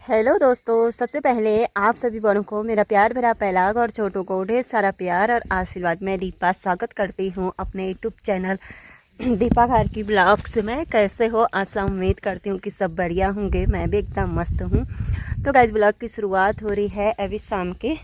Hello दोस्तों, सबसे पहले आप सभी बड़ों को मेरा प्यार भरा पहलाग और छोटों को ढेर सारा प्यार और आशीर्वाद। मैं दीपा स्वागत करती हूँ अपने यूट्यूब चैनल दीपा घर की ब्लॉग्स में। कैसे हो? आशा उम्मीद करती हूँ कि सब बढ़िया होंगे। मैं भी एकदम मस्त हूँ। तो गाइस, ब्लॉग की शुरुआत हो रही है। अभी शाम के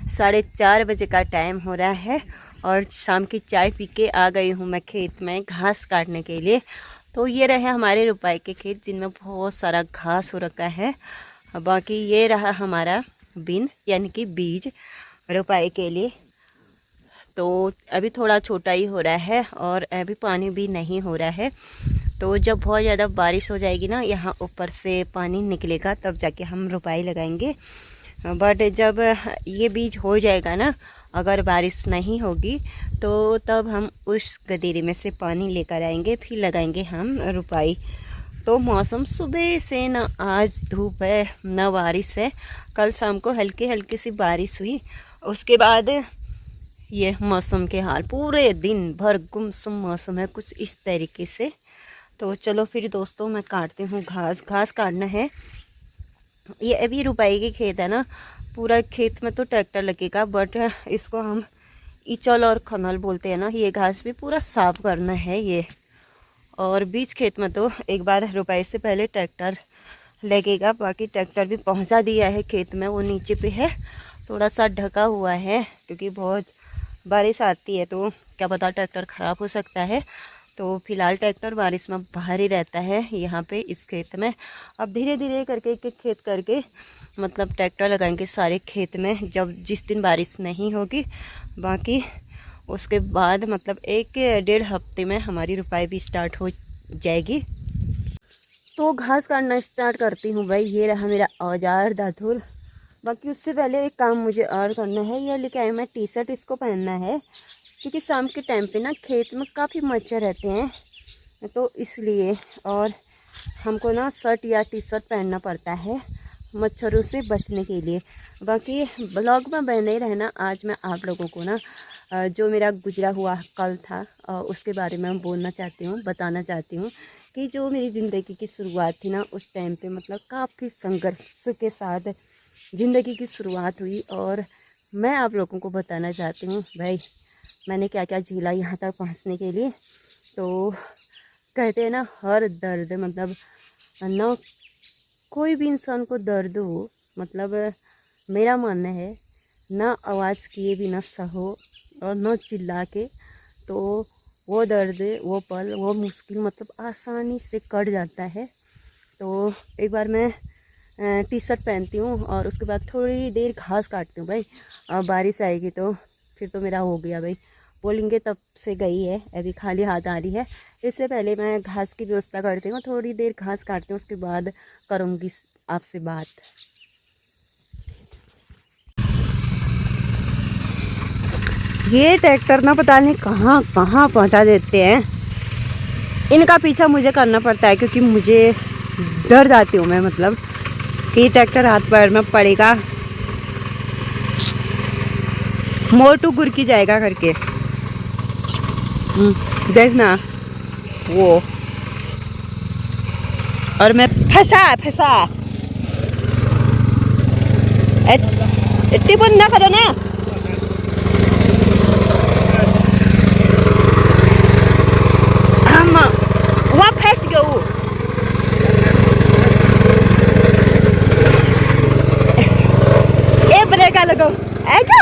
4:30 बजे का टाइम हो रहा है और शाम की चाय पी के आ गई हूँ मैं खेत में घास काटने के लिए। तो ये रहे हमारे रुपाई के खेत जिनमें बहुत सारा घास हो रखा है। बाकी ये रहा हमारा बिन यानी कि बीज रुपाई के लिए। तो अभी थोड़ा छोटा ही हो रहा है और अभी पानी भी नहीं हो रहा है। तो जब बहुत ज़्यादा बारिश हो जाएगी ना, यहाँ ऊपर से पानी निकलेगा, तब जाके हम रुपाई लगाएंगे। बट जब ये बीज हो जाएगा ना, अगर बारिश नहीं होगी तो तब हम उस गदेरे में से पानी लेकर आएंगे, फिर लगाएंगे हम रुपाई। तो मौसम सुबह से ना आज धूप है ना बारिश है। कल शाम को हल्की हल्की सी बारिश हुई, उसके बाद ये मौसम के हाल पूरे दिन भर गुमसुम मौसम है कुछ इस तरीके से। तो चलो फिर दोस्तों, मैं काटती हूँ घास काटना है। ये अभी रुपाई के खेत है ना, पूरा खेत में तो ट्रैक्टर लगेगा, बट इसको हम इचल और खनल बोलते हैं ना। ये घास भी पूरा साफ करना है ये। और बीच खेत में तो एक बार रुपाई से पहले ट्रैक्टर लगेगा। बाकी ट्रैक्टर भी पहुंचा दिया है खेत में, वो नीचे पे है, थोड़ा सा ढका हुआ है क्योंकि बहुत बारिश आती है तो क्या पता ट्रैक्टर ख़राब हो सकता है। तो फिलहाल ट्रैक्टर बारिश में बाहर ही रहता है यहाँ पे इस खेत में। अब धीरे धीरे करके एक एक खेत करके मतलब ट्रैक्टर लगाएंगे सारे खेत में, जब जिस दिन बारिश नहीं होगी। बाकी उसके बाद मतलब 1-1.5 हफ्ते में हमारी रुपाई भी स्टार्ट हो जाएगी। तो घास काटना स्टार्ट करती हूँ भाई। ये रहा मेरा औजार दातुल। बाकी उससे पहले एक काम मुझे और करना है। ये लेके आई मैं टी शर्ट, इसको पहनना है क्योंकि शाम के टाइम पे ना खेत में काफ़ी मच्छर रहते हैं, तो इसलिए। और हमको ना शर्ट या टी शर्ट पहनना पड़ता है मच्छरों से बचने के लिए। बाकी ब्लॉग में बने रहना। आज मैं आप लोगों को ना जो मेरा गुजरा हुआ कल था उसके बारे में बोलना चाहती हूँ, बताना चाहती हूँ कि जो मेरी ज़िंदगी की शुरुआत थी ना, उस टाइम पे मतलब काफ़ी संघर्ष के साथ ज़िंदगी की शुरुआत हुई। और मैं आप लोगों को बताना चाहती हूँ भाई, मैंने क्या क्या झेला यहाँ तक पहुँचने के लिए। तो कहते हैं ना, हर दर्द मतलब ना कोई भी इंसान को दर्द हो, मतलब मेरा मानना है ना आवाज़ किए भी ना सहो और न चिल्ला के, तो वो दर्द, वो पल, वो मुश्किल मतलब आसानी से कट जाता है। तो एक बार मैं टी शर्ट पहनती हूँ और उसके बाद थोड़ी देर घास काटती हूँ भाई। अब बारिश आएगी तो फिर तो मेरा हो गया भाई। बोलेंगे तब से गई है, अभी खाली हाथ आ रही है। इससे पहले मैं घास की व्यवस्था करती हूँ, थोड़ी देर घास काटती हूँ, उसके बाद करूँगी आपसे बात। ये ट्रैक्टर ना पता नहीं कहाँ कहाँ पहुँचा देते हैं। इनका पीछा मुझे करना पड़ता है क्योंकि मुझे डर जाती हूँ मैं, मतलब कि ट्रैक्टर हाथ पैर में पड़ेगा, मोटू गुरकी जाएगा करके। देखना वो, और मैं फंसा इतनी बंद ना करो ना। हम वहाँ फंस गए। ए ब्रेक लगाओ ऐसा।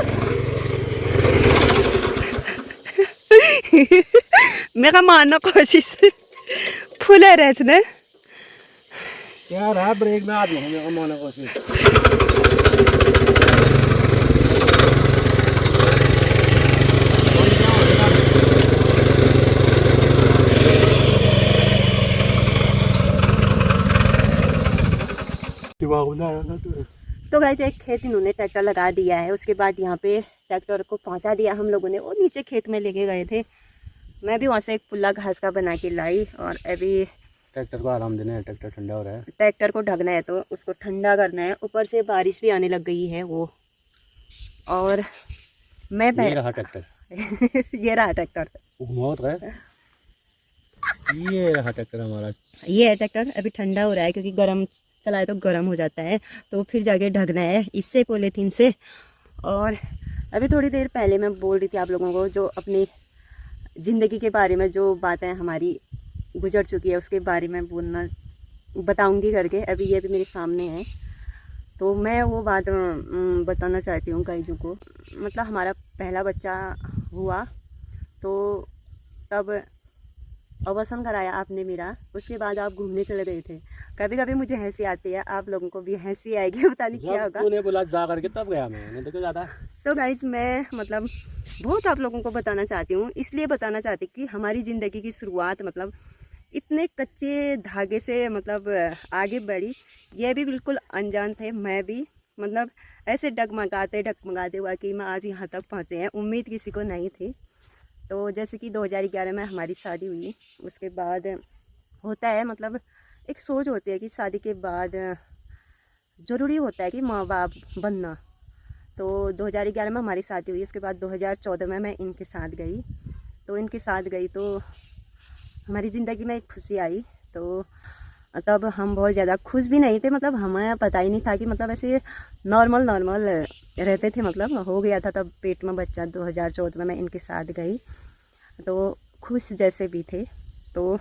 मेरा मारना कोशिश फुल है रेसने क्या रहा ब्रेक में आदमी हमें कमाने कोशिश। तो गाइस, एक खेत इन्होंने ट्रैक्टर लगा दिया है, उसके बाद यहाँ पे ट्रैक्टर को पहुँचा दिया हम लोगों ने। और नीचे खेत में लेके गए थे, मैं भी वहाँ से एक पुल्ला घास का बना के लाई। और अभी ट्रैक्टर को आराम देना है, ट्रैक्टर ठंडा हो रहा है। ट्रैक्टर को ढकना है तो उसको ठंडा करना है। ऊपर से बारिश भी आने लग गई है वो। और मैं ये रहा ट्रैक्टर। ये रहा ट्रैक्टर। ये रहा ट्रैक्टर हमारा। ये है ट्रैक्टर। अभी ठंडा हो रहा है क्योंकि गर्म चलाए तो गर्म हो जाता है, तो फिर जाके ढकना है इससे पॉलीथीन से। और अभी थोड़ी देर पहले मैं बोल रही थी आप लोगों को जो अपनी ज़िंदगी के बारे में जो बातें हमारी गुजर चुकी है उसके बारे में बताऊंगी करके। अभी ये भी मेरे सामने है, तो मैं वो बात बताना चाहती हूँ गाइजों को। मतलब हमारा पहला बच्चा हुआ तो तब अवसन कराया आपने मेरा, उसके बाद आप घूमने चले गए थे। कभी कभी मुझे हंसी आती है, आप लोगों को भी हंसी आएगी, पता नहीं क्या होगा। तूने बोला जा करके तब गया मैं, नहीं तो क्यों जाता। तो गाइज मैं मतलब बहुत आप लोगों को बताना चाहती हूँ, इसलिए बताना चाहती कि हमारी ज़िंदगी की शुरुआत मतलब इतने कच्चे धागे से मतलब आगे बढ़ी। ये भी बिल्कुल अनजान थे, मैं भी मतलब ऐसे डगमगाते हुआ कि मैं आज यहाँ तक पहुँचे हैं, उम्मीद किसी को नहीं थी। तो जैसे कि 2011 में हमारी शादी हुई, उसके बाद होता है मतलब एक सोच होती है कि शादी के बाद ज़रूरी होता है कि माँ बाप बनना। तो 2011 में हमारी शादी हुई, उसके बाद 2014 में मैं इनके साथ गई। तो इनके साथ गई तो हमारी ज़िंदगी में एक खुशी आई। तो तब हम बहुत ज़्यादा खुश भी नहीं थे, मतलब हमें पता ही नहीं था कि मतलब ऐसे नॉर्मल रहते थे, मतलब हो गया था तब पेट में बच्चा। 2014 में मैं इनके साथ गई तो खुश जैसे भी थे। तो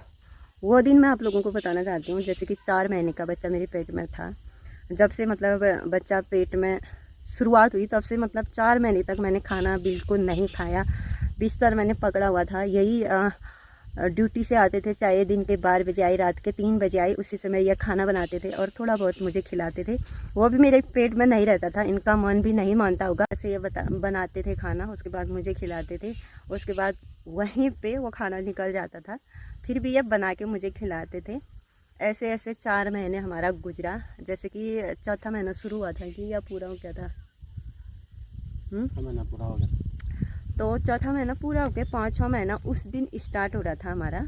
वो दिन मैं आप लोगों को बताना चाहती हूँ, जैसे कि 4 महीने का बच्चा मेरे पेट में था। जब से मतलब बच्चा पेट में शुरुआत हुई तब से मतलब 4 महीने तक मैंने खाना बिल्कुल नहीं खाया, बिस्तर मैंने पकड़ा हुआ था। यही ड्यूटी से आते थे, चाहे दिन के 12 बजे आई, रात के 3 बजे आई, उसी समय यह खाना बनाते थे और थोड़ा बहुत मुझे खिलाते थे। वो भी मेरे पेट में नहीं रहता था, इनका मन भी नहीं मानता होगा। ऐसे ये बनाते थे खाना, उसके बाद मुझे खिलाते थे, उसके बाद वहीं पे वो खाना निकल जाता था, फिर भी ये बना के मुझे खिलाते थे। ऐसे ऐसे 4 महीने हमारा गुजरा। जैसे कि चौथा महीना शुरू हुआ था कि या पूरा हो गया था, महीना पूरा हो गया। तो चौथा महीना पूरा हो गया, 5वां महीना उस दिन स्टार्ट हो रहा था हमारा।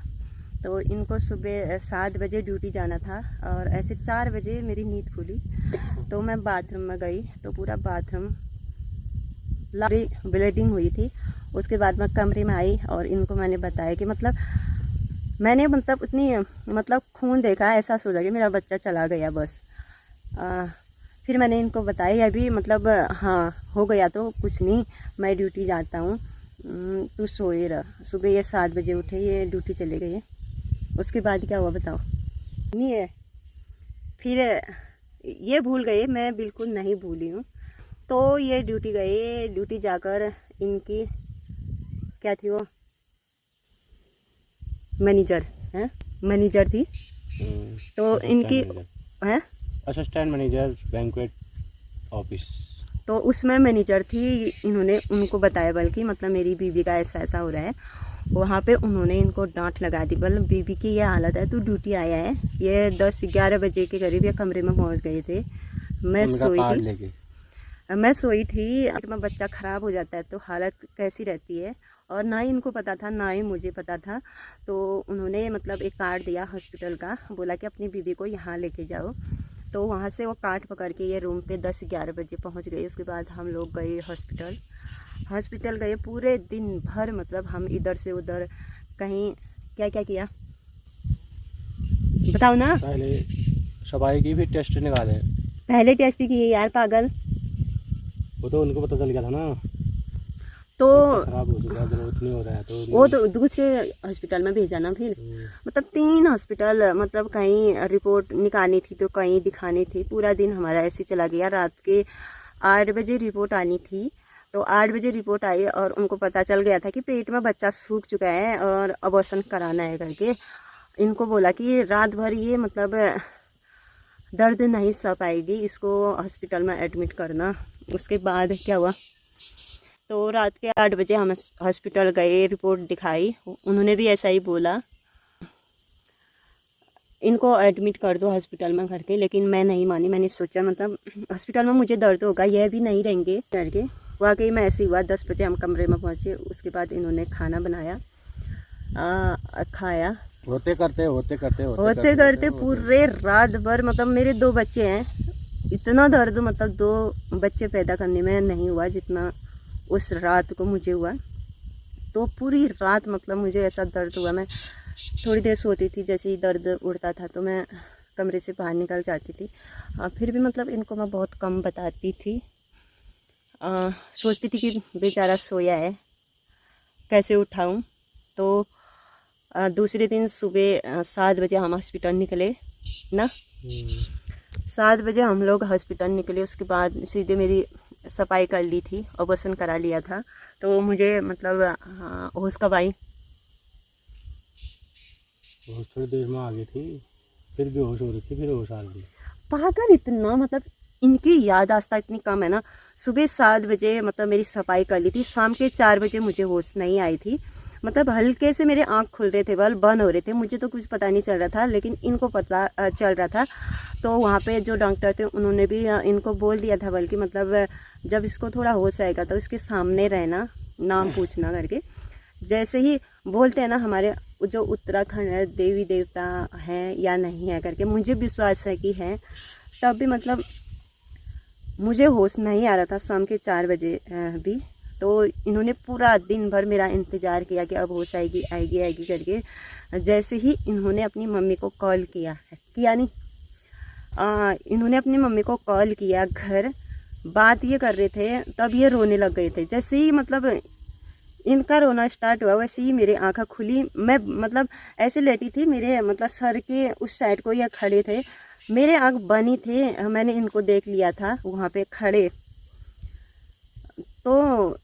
तो इनको सुबह 7 बजे ड्यूटी जाना था और ऐसे 4 बजे मेरी नींद खुली। तो मैं बाथरूम में गई तो पूरा बाथरूम ब्लीडिंग हुई थी। उसके बाद मैं कमरे में आई और इनको मैंने बताया कि मतलब मैंने मतलब उतनी मतलब खून देखा, ऐसा सोचा कि मेरा बच्चा चला गया बस। फिर मैंने इनको बताया, यह भी मतलब हाँ हो गया तो कुछ नहीं, मैं ड्यूटी जाता हूँ, तू सोए रह। सुबह ये 7 बजे उठे, ये ड्यूटी चले गए। उसके बाद क्या हुआ बताओ? नहीं है, फिर ये भूल गए, मैं बिल्कुल नहीं भूली हूँ। तो ये ड्यूटी गए, ड्यूटी जाकर इनकी क्या थी वो मैनेजर है, मैनेजर थी। तो इनकी है असिस्टेंट मैनेजर बैंक्वेट ऑफिस, तो उसमें मैनेजर थी। इन्होंने उनको बताया बल्कि मतलब मेरी बीवी का ऐसा ऐसा हो रहा है। वहाँ पे उन्होंने इनको डांट लगा दी, बोल बीवी की ये हालत है, तू ड्यूटी आया है। ये 10-11 बजे के करीब ये कमरे में पहुँच गए थे। मैं सोई थी। में बच्चा ख़राब हो जाता है तो हालत कैसी रहती है, और ना ही इनको पता था ना ही मुझे पता था। तो उन्होंने मतलब एक कार्ड दिया हॉस्पिटल का, बोला कि अपनी बीवी को यहाँ लेके जाओ। तो वहाँ से वो कार्ड पकड़ के ये रूम पे 10-11 बजे पहुँच गए। उसके बाद हम लोग गए हॉस्पिटल गए। पूरे दिन भर मतलब हम इधर से उधर कहीं क्या क्या किया बताओ ना। पहले सफाई की, फिर टेस्ट निकाले। पहले टेस्ट किए यार पागल, वो तो उनको पता चल गया था ना, तो खराब हो चुका है, जरूरत नहीं हो रहा है, तो वो तो दूसरे हॉस्पिटल में भेजा ना। फिर मतलब 3 हॉस्पिटल, मतलब कहीं रिपोर्ट निकालनी थी तो कहीं दिखानी थी। पूरा दिन हमारा ऐसे चला गया। रात के 8 बजे रिपोर्ट आनी थी, तो 8 बजे रिपोर्ट आई और उनको पता चल गया था कि पेट में बच्चा सूख चुका है और अबॉर्शन कराना है करके। इनको बोला कि रात भर ये मतलब दर्द नहीं सह पाएगी, इसको हॉस्पिटल में एडमिट करना। उसके बाद क्या हुआ, तो रात के 8 बजे हम हॉस्पिटल गए, रिपोर्ट दिखाई। उन्होंने भी ऐसा ही बोला, इनको एडमिट कर दो हॉस्पिटल में करके। लेकिन मैं नहीं मानी, मैंने सोचा मतलब हॉस्पिटल में मुझे दर्द होगा, यह भी नहीं रहेंगे करके। वाकई में ऐसे ही हुआ। 10 बजे हम कमरे में पहुँचे। उसके बाद इन्होंने खाना बनाया, खाया। होते करते पूरे रात भर मतलब मेरे 2 बच्चे हैं, इतना दर्द मतलब 2 बच्चे पैदा करने में नहीं हुआ जितना उस रात को मुझे हुआ। तो पूरी रात मतलब मुझे ऐसा दर्द हुआ। मैं थोड़ी देर सोती थी, जैसे ही दर्द उड़ता था तो मैं कमरे से बाहर निकल जाती थी। फिर भी मतलब इनको मैं बहुत कम बताती थी। सोचती थी कि बेचारा सोया है, कैसे उठाऊं। तो दूसरे दिन सुबह 7 बजे हम हॉस्पिटल निकले ना। 7 बजे हम लोग हॉस्पिटल निकले। उसके बाद सीधे मेरी सफाई कर ली थी, ऑपरेशन करा लिया था। तो मुझे मतलब होश कब आई? थोड़ी देर में आ गई थी, फिर भी होश हो रही थी, फिर होश आ गई। पागल इतना, मतलब इनकी याददाश्त इतनी कम है ना। सुबह 7 बजे मतलब मेरी सफाई कर ली थी, शाम के 4 बजे मुझे होश नहीं आई थी। मतलब हल्के से मेरे आँख खुल रहे थे, बल्ब बंद हो रहे थे। मुझे तो कुछ पता नहीं चल रहा था, लेकिन इनको पता चल रहा था। तो वहाँ पे जो डॉक्टर थे उन्होंने भी इनको बोल दिया था, बल्कि मतलब जब इसको थोड़ा होश आएगा तो इसके सामने रहना, नाम पूछना करके। जैसे ही बोलते हैं ना, हमारे जो उत्तराखंड है देवी देवता हैं या नहीं है करके, मुझे विश्वास है कि हैं। तब भी मतलब मुझे होश नहीं आ रहा था शाम के 4 बजे भी। तो इन्होंने पूरा दिन भर मेरा इंतज़ार किया कि अब होश आएगी आएगी आएगी करके। जैसे ही इन्होंने अपनी मम्मी को कॉल किया नहीं, इन्होंने अपनी मम्मी को कॉल किया घर, बात ये कर रहे थे, तब ये रोने लग गए थे। जैसे ही मतलब इनका रोना स्टार्ट हुआ, वैसे ही मेरी आँखें खुली। मैं मतलब ऐसे लेटी थी, मेरे मतलब सर के उस साइड को ये खड़े थे, मेरे आँख बनी थे। मैंने इनको देख लिया था वहाँ पे खड़े। तो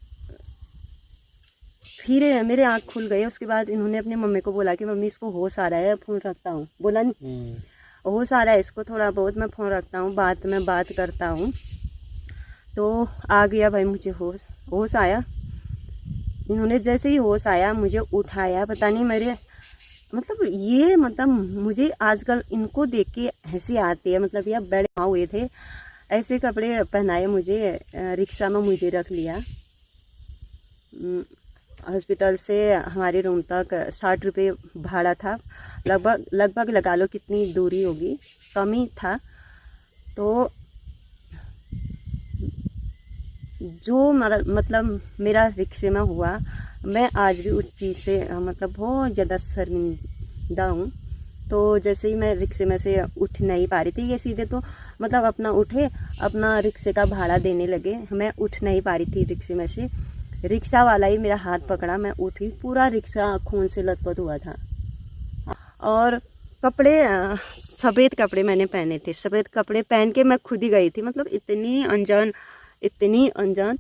फिर मेरे आँख खुल गए। उसके बाद इन्होंने अपनी मम्मी को बोला कि मम्मी इसको होश आ रहा है, फ़ोन रखता हूँ। बोला नहीं, होश आ रहा है इसको थोड़ा बहुत, मैं फ़ोन रखता हूँ, बात करता हूँ। तो आ गया भाई मुझे होश आया। इन्होंने जैसे ही होश आया मुझे उठाया। पता नहीं मेरे मतलब ये मतलब मुझे आजकल इनको देख के हंसी आती है। मतलब ये बड़े हुए थे, ऐसे कपड़े पहनाए मुझे, रिक्शा में मुझे रख लिया। हॉस्पिटल से हमारे रूम तक 60 रुपये भाड़ा था। लगभग लगा लो कितनी दूरी होगी, कम ही था। तो जो मतलब मेरा रिक्शे में हुआ, मैं आज भी उस चीज़ से मतलब बहुत ज़्यादा शर्मिंदा हूँ। तो जैसे ही मैं रिक्शे में से उठ नहीं पा रही थी, ये सीधे तो मतलब अपना उठे, अपना रिक्शे का भाड़ा देने लगे। मैं उठ नहीं पा रही थी रिक्शे में से। रिक्शा वाला ही मेरा हाथ पकड़ा, मैं उठी। पूरा रिक्शा खून से लथपथ हुआ था। और कपड़े सफ़ेद कपड़े मैंने पहने थे। सफ़ेद कपड़े पहन के मैं खुद ही गई थी। मतलब इतनी अनजान।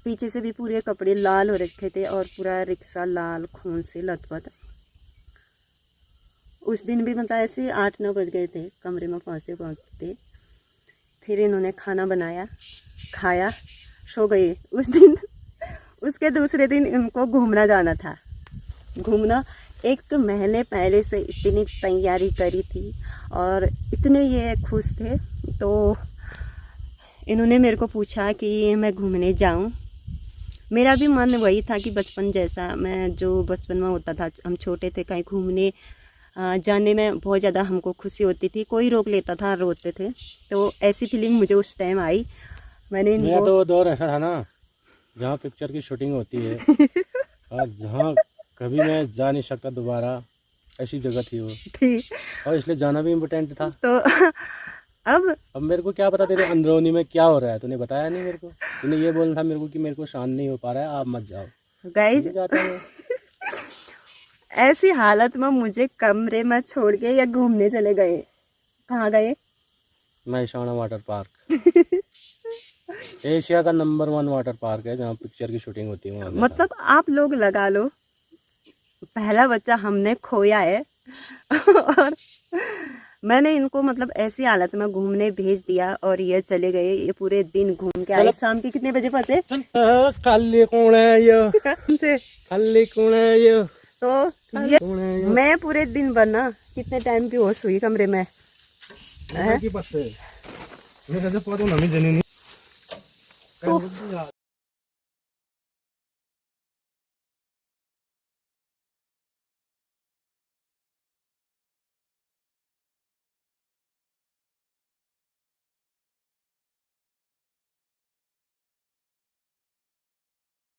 पीछे से भी पूरे कपड़े लाल हो रखे थे और पूरा रिक्शा लाल खून से लथपथ। उस दिन भी मतलब ऐसे 8-9 बज गए थे कमरे में पहुँचते। फिर इन्होंने खाना बनाया, खाया, सो गए उस दिन। उसके दूसरे दिन इनको घूमना जाना था। घूमना 1 महीने पहले से इतनी तैयारी करी थी और इतने ये खुश थे। तो इन्होंने मेरे को पूछा कि मैं घूमने जाऊं। मेरा भी मन वही था कि बचपन जैसा, मैं जो बचपन में होता था, हम छोटे थे, कहीं घूमने जाने में बहुत ज़्यादा हमको खुशी होती थी। कोई रोक लेता था, रोते थे। तो ऐसी फीलिंग मुझे उस टाइम आई। मैंने मेरा तो दौर ऐसा था ना, जहाँ पिक्चर की शूटिंग होती है और जहाँ कभी मैं जा नहीं सकता दोबारा, ऐसी जगह थी वो। और इसलिए जाना भी इम्पोर्टेंट था। तो अब मेरे को क्या पता तेरे अंदरूनी में क्या हो रहा है, तूने बताया नहीं मेरे को। तूने ये बोलना था मेरे को कि मेरे को शांत नहीं हो पा रहा है, आप मत जाओ। गाइस, ऐसी हालत में मुझे कमरे में छोड़ के या घूमने चले गए। कहाँ गए? महिसाणा वाटर पार्क। एशिया का नंबर 1 वाटर पार्क है जहाँ पिक्चर की शूटिंग होती है। मतलब आप लोग लगा लो, पहला बच्चा हमने खोया है और मैंने इनको मतलब ऐसी हालत में घूमने भेज दिया और ये चले गए। ये पूरे दिन घूम के आए। शाम के कितने बजे फंसे? खाली कौन है ये? खाली कौन है ये? तो ये मैं पूरे दिन भर ना कितने टाइम की होश हुई कमरे में।